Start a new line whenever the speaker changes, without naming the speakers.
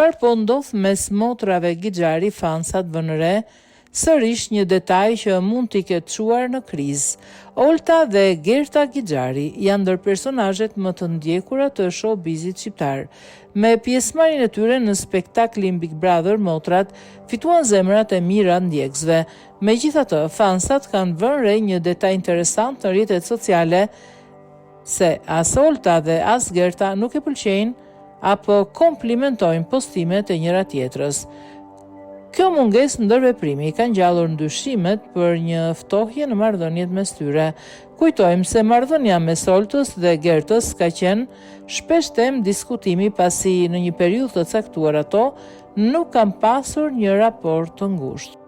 Çfarë po ndodh mes motrave Gixhari, fansat vënë re sërish një detaj që mund t'i ketë çuar në krizë. Olta dhe Gerta Gixhari janë ndër personazhet më të ndjekura të showbizit shqiptar. Me pjesëmarrjen e tyre në spektaklin Big Brother, motrat fituan zemrat e mira ndjekësve. Megjithatë, fansat kanë vënë re një detaj interesant në rrjetet sociale, se as Olta dhe as Gerta nuk e pëlqejnë apo komplimentojnë postimet e njëra tjetrës. Kjo mungesë ndërveprimi ka ngjallur ndyshimet për një ftohje në marrëdhëniet mes tyre. Kujtojmë se marrëdhënia mes Oltës dhe Gertës ka qenë shpesh temë diskutimi pasi në një periudhë të caktuar ato nuk kanë pasur një raport të ngushtë.